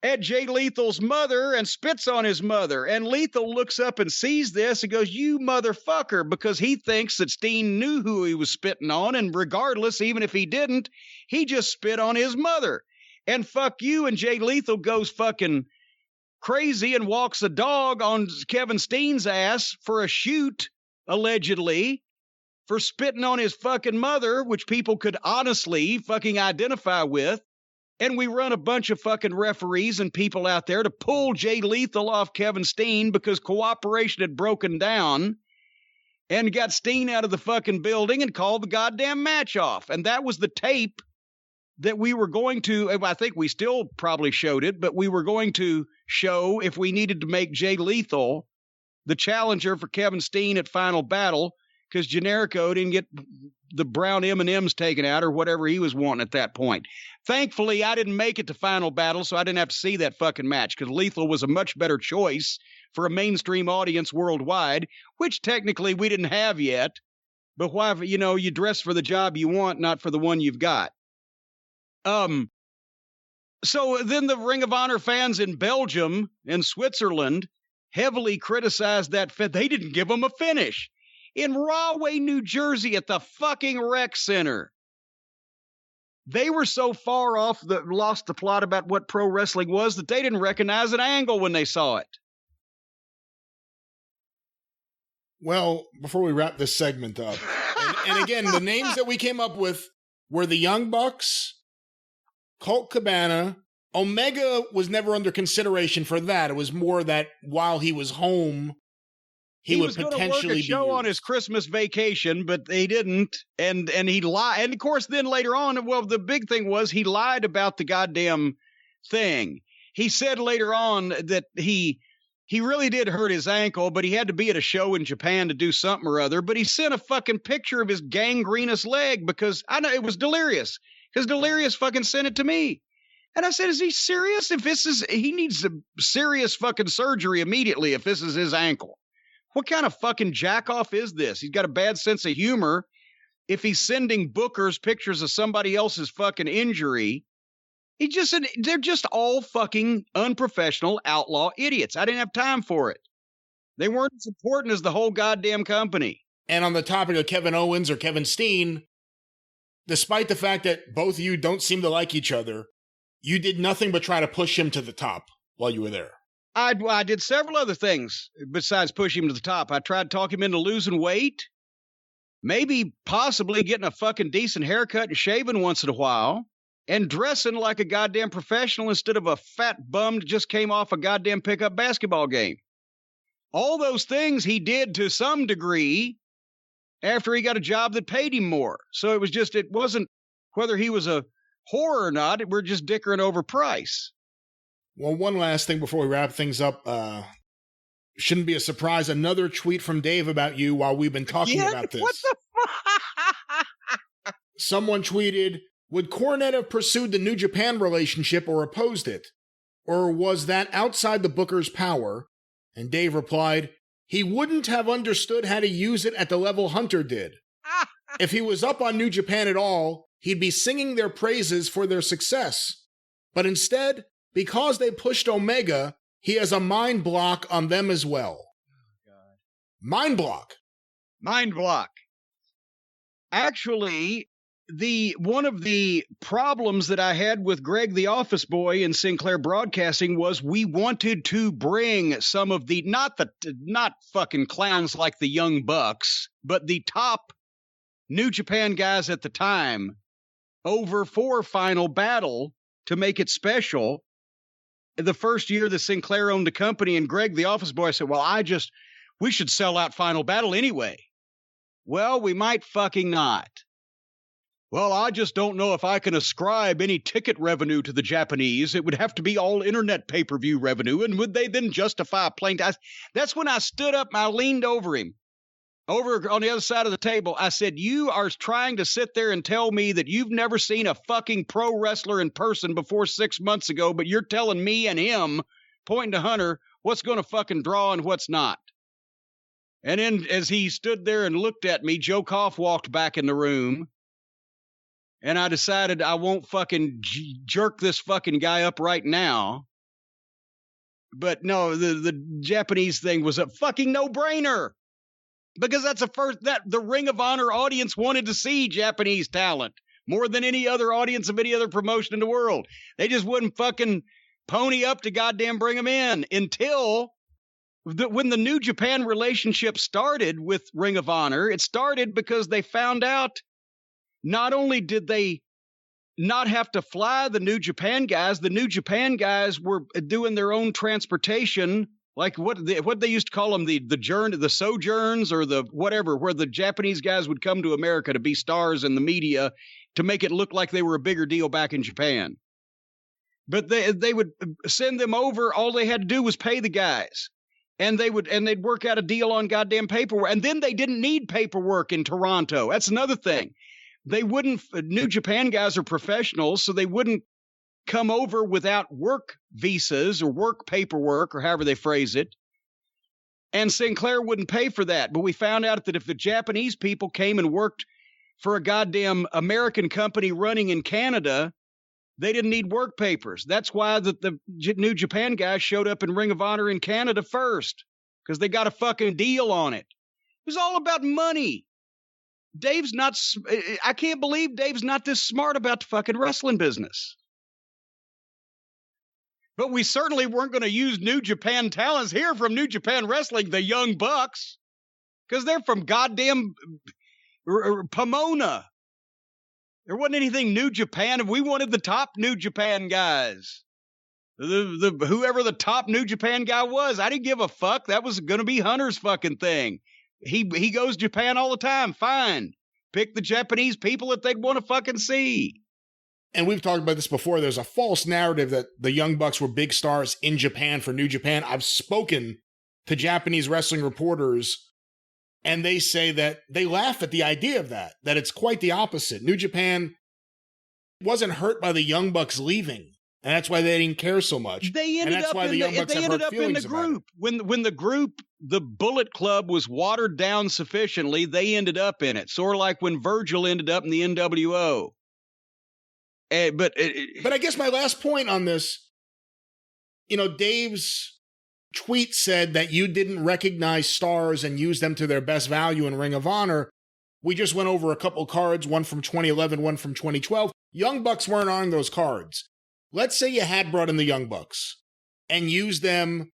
at Jay Lethal's mother and spits on his mother. And Lethal looks up and sees this and goes, "You motherfucker," because he thinks that Steen knew who he was spitting on, and regardless, even if he didn't, he just spit on his mother. And fuck you, and Jay Lethal goes fucking crazy and walks a dog on Kevin Steen's ass for a shoot, allegedly, for spitting on his fucking mother, which people could honestly fucking identify with. And we run a bunch of fucking referees and people out there to pull Jay Lethal off Kevin Steen because cooperation had broken down, and got Steen out of the fucking building and called the goddamn match off. And that was the tape that we were going to, I think we still probably showed it, but we were going to show if we needed to make Jay Lethal the challenger for Kevin Steen at Final Battle, because Generico didn't get the brown M&Ms taken out or whatever he was wanting at that point. Thankfully, I didn't make it to Final Battle, so I didn't have to see that fucking match, because Lethal was a much better choice for a mainstream audience worldwide, which technically we didn't have yet. But why, you dress for the job you want, not for the one you've got. So then the Ring of Honor fans in Belgium and Switzerland heavily criticized that they didn't give them a finish. In Rahway, New Jersey, at the fucking rec center. They were so far off lost the plot about what pro wrestling was that they didn't recognize an angle when they saw it. Well, before we wrap this segment up, and again, the names that we came up with were the Young Bucks, Colt Cabana. Omega was never under consideration for that. It was more that while he was home, he would potentially work a show on his Christmas vacation, but they didn't. And he lied. And of course, then later on, well, the big thing was he lied about the goddamn thing. He said later on that he really did hurt his ankle, but he had to be at a show in Japan to do something or other. But he sent a fucking picture of his gangrenous leg because I know it was Delirious, because Delirious fucking sent it to me. And I said, is he serious? He needs a serious fucking surgery immediately if this is his ankle. What kind of fucking jack-off is this? He's got a bad sense of humor. If he's sending bookers pictures of somebody else's fucking injury, they're just all fucking unprofessional outlaw idiots. I didn't have time for it. They weren't as important as the whole goddamn company. And on the topic of Kevin Owens or Kevin Steen, despite the fact that both of you don't seem to like each other, you did nothing but try to push him to the top while you were there. I did several other things besides push him to the top. I tried to talk him into losing weight, maybe possibly getting a fucking decent haircut and shaving once in a while, and dressing like a goddamn professional instead of a fat bum that just came off a goddamn pickup basketball game. All those things he did to some degree after he got a job that paid him more. So it wasn't whether he was a whore or not, we're just dickering over price. Well, one last thing before we wrap things up. Shouldn't be a surprise. Another tweet from Dave about you while we've been talking about this. What the fuck? Someone tweeted, would Cornette have pursued the New Japan relationship or opposed it? Or was that outside the booker's power? And Dave replied, he wouldn't have understood how to use it at the level Hunter did. If he was up on New Japan at all, he'd be singing their praises for their success. But instead, because they pushed Omega, he has a mind block on them as well. Oh, God. Mind block. Mind block. Actually, one of the problems that I had with Greg the Office Boy in Sinclair Broadcasting was we wanted to bring some of the, not fucking clowns like the Young Bucks, but the top New Japan guys at the time over for Final Battle to make it special. The first year that Sinclair owned the company, and Greg the Office Boy said, well, we should sell out Final Battle anyway. Well, we might fucking not. Well, I just don't know if I can ascribe any ticket revenue to the Japanese. It would have to be all internet pay-per-view revenue, and would they then justify a plane? That's when I stood up and I leaned over him. Over on the other side of the table, I said, you are trying to sit there and tell me that you've never seen a fucking pro wrestler in person before 6 months ago, but you're telling me and him, pointing to Hunter, what's going to fucking draw and what's not. And then as he stood there and looked at me, Joe Koff walked back in the room, and I decided I won't fucking jerk this fucking guy up right now. But no, the Japanese thing was a fucking no-brainer. Because that's the Ring of Honor audience wanted to see Japanese talent more than any other audience of any other promotion in the world. They just wouldn't fucking pony up to goddamn bring them in until when the New Japan relationship started with Ring of Honor. It started because they found out not only did they not have to fly the New Japan guys were doing their own transportation. Like what they used to call them, the sojourns or the whatever, where the Japanese guys would come to America to be stars in the media to make it look like they were a bigger deal back in Japan. But they would send them over. All they had to do was pay the guys. And they'd work out a deal on goddamn paperwork. And then they didn't need paperwork in Toronto. That's another thing. New Japan guys are professionals, so they wouldn't come over without work visas or work paperwork or however they phrase it. And Sinclair wouldn't pay for that. But we found out that if the Japanese people came and worked for a goddamn American company running in Canada, they didn't need work papers. That's why the New Japan guys showed up in Ring of Honor in Canada first, because they got a fucking deal on it. It was all about money. I can't believe Dave's not this smart about the fucking wrestling business. But we certainly weren't going to use New Japan talents here from New Japan Wrestling, the Young Bucks, because they're from goddamn Pomona. There wasn't anything New Japan. We wanted the top New Japan guys. Whoever the top New Japan guy was, I didn't give a fuck. That was going to be Hunter's fucking thing. He goes Japan all the time. Fine. Pick the Japanese people that they'd want to fucking see. And we've talked about this before. There's a false narrative that the Young Bucks were big stars in Japan for New Japan. I've spoken to Japanese wrestling reporters, and they say that they laugh at the idea of that it's quite the opposite. New Japan wasn't hurt by the Young Bucks leaving, and that's why they didn't care so much. They ended up in the group. When the group, the Bullet Club, was watered down sufficiently, they ended up in it. Sort of like when Virgil ended up in the NWO. But I guess my last point on this, Dave's tweet said that you didn't recognize stars and use them to their best value in Ring of Honor. We just went over a couple cards, one from 2011, one from 2012. Young Bucks weren't on those cards. Let's say you had brought in the Young Bucks and used them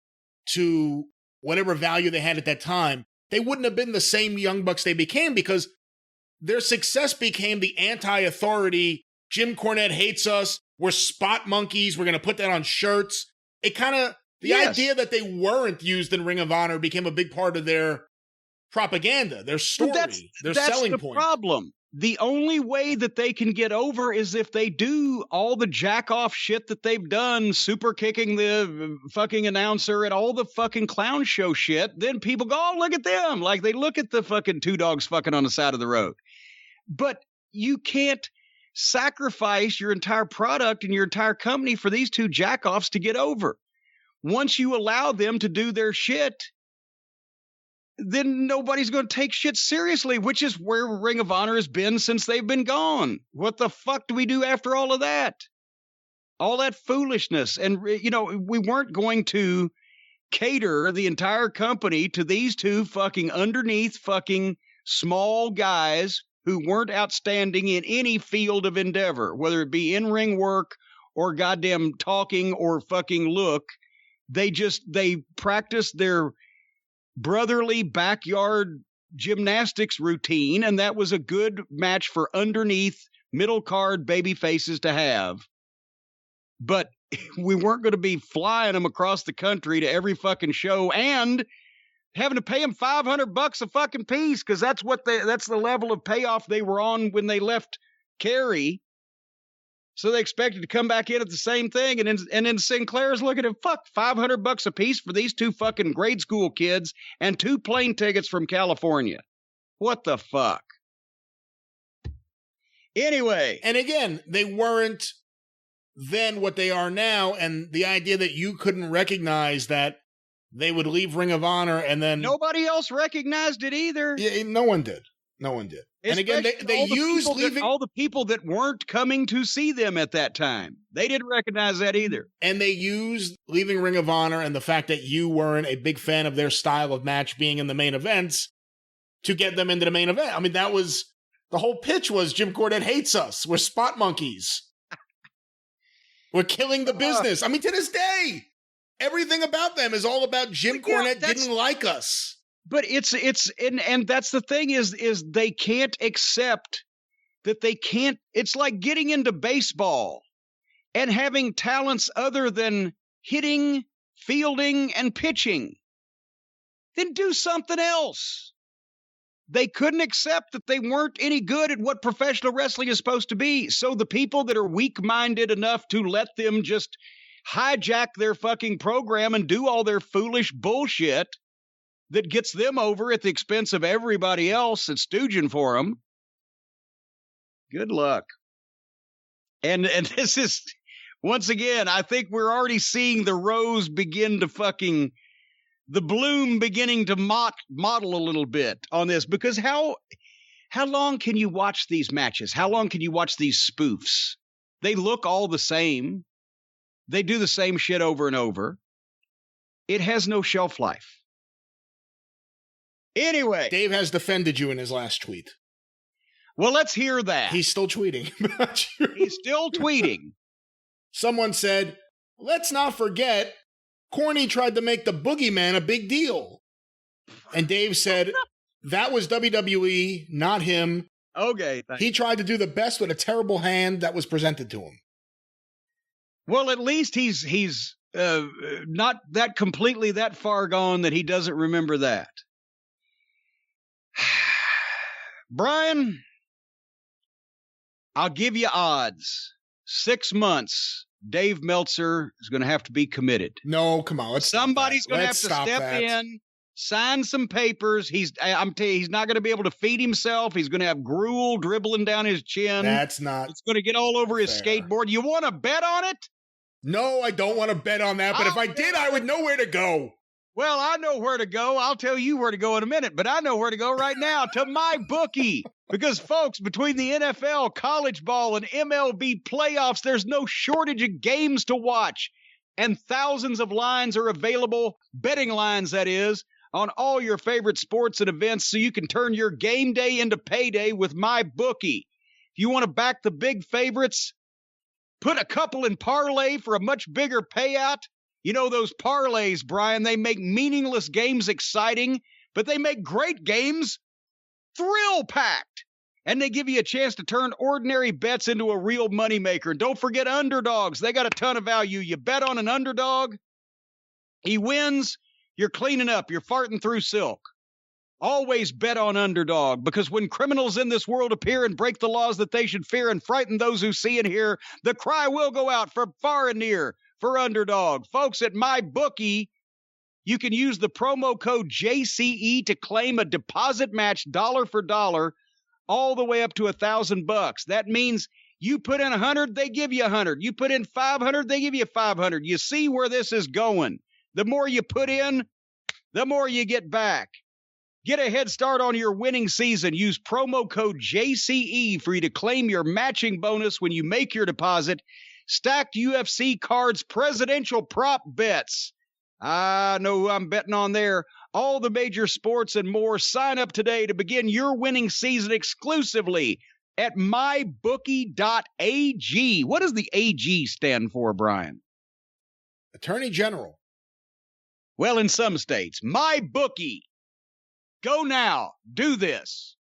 to whatever value they had at that time. They wouldn't have been the same Young Bucks they became, because their success became the anti-authority. Jim Cornette hates us. We're spot monkeys. We're going to put that on shirts. It kind of, the idea that they weren't used in Ring of Honor became a big part of their propaganda, their story, their selling point. That's the problem. The only way that they can get over is if they do all the jack-off shit that they've done, super kicking the fucking announcer and all the fucking clown show shit. Then people go, oh, look at them. Like they look at the fucking two dogs fucking on the side of the road. But you can't sacrifice your entire product and your entire company for these two jack-offs to get over. Once you allow them to do their shit, then nobody's going to take shit seriously, which is where Ring of Honor has been since they've been gone. What the fuck do we do after all of that? All that foolishness. And, we weren't going to cater the entire company to these two fucking underneath fucking small guys who weren't outstanding in any field of endeavor, whether it be in-ring work or goddamn talking or fucking look. They practiced their brotherly backyard gymnastics routine, and that was a good match for underneath middle card baby faces to have. But we weren't going to be flying them across the country to every fucking show and having to pay them $500 a fucking piece, because that's the level of payoff they were on when they left Kerry. So they expected to come back in at the same thing, and then Sinclair's looking at $500 a piece for these two fucking grade school kids and 2 plane tickets from California. What the fuck? Anyway, and again, they weren't then what they are now, and the idea that you couldn't recognize that they would leave Ring of Honor and then nobody else recognized it either. Yeah, no one did. And again, they used leaving all the people that weren't coming to see them at that time. They didn't recognize that either. And they used leaving Ring of Honor and the fact that you weren't a big fan of their style of match being in the main events to get them into the main event. I mean, that was the whole pitch was Jim Cornette hates us. We're spot monkeys. We're killing the business. I mean, to this day, everything about them is all about Jim Cornette didn't like us. But and that's the thing is they can't accept that they can't. It's like getting into baseball and having talents other than hitting, fielding, and pitching. Then do something else. They couldn't accept that they weren't any good at what professional wrestling is supposed to be. So the people that are weak-minded enough to let them just hijack their fucking program and do all their foolish bullshit that gets them over at the expense of everybody else that's stooging for them. Good luck. And this is, once again, I think we're already seeing the rose begin to fucking, the bloom beginning to model a little bit on this, because how long can you watch these matches? How long can you watch these spoofs? They look all the same. They do the same shit over and over. It has no shelf life. Anyway. Dave has defended you in his last tweet. Well, let's hear that. He's still tweeting. He's still tweeting. Someone said, let's not forget, Corny tried to make the boogeyman a big deal. And Dave said, that was WWE, not him. Okay. He tried to do the best with a terrible hand that was presented to him. Well, at least he's not that completely that far gone that he doesn't remember that. Brian, I'll give you odds. 6 months, Dave Meltzer is going to have to be committed. No, come on. Somebody's going to have to step in, sign some papers. I'm telling you, he's not going to be able to feed himself. He's going to have gruel dribbling down his chin. That's not. It's going to get all over his skateboard. You want to bet on it? No, I don't want to bet on that. But if I did, I would know where to go. Well, I know where to go. I'll tell you where to go in a minute, but I know where to go right now, to MyBookie. Because, folks, between the NFL, college ball, and MLB playoffs, there's no shortage of games to watch. And thousands of lines are available, betting lines, that is, on all your favorite sports and events, so you can turn your game day into payday with MyBookie. If you want to back the big favorites, put a couple in parlay for a much bigger payout. You know those parlays, Brian, they make meaningless games exciting, but they make great games thrill-packed. And they give you a chance to turn ordinary bets into a real moneymaker. And don't forget underdogs. They got a ton of value. You bet on an underdog, he wins, you're cleaning up, you're farting through silk. Always bet on underdog, because when criminals in this world appear and break the laws that they should fear and frighten those who see and hear, the cry will go out from far and near for underdog. Folks, at MyBookie, you can use the promo code JCE to claim a deposit match dollar for dollar all the way up to $1,000. That means you put in 100, they give you 100. You put in 500, they give you 500. You see where this is going. The more you put in, the more you get back. Get a head start on your winning season. Use promo code JCE for you to claim your matching bonus when you make your deposit. Stacked UFC cards, presidential prop bets. I know who I'm betting on there. All the major sports and more. Sign up today to begin your winning season exclusively at mybookie.ag. What does the AG stand for, Brian? Attorney General. Well, in some states. MyBookie. Go now. Do this.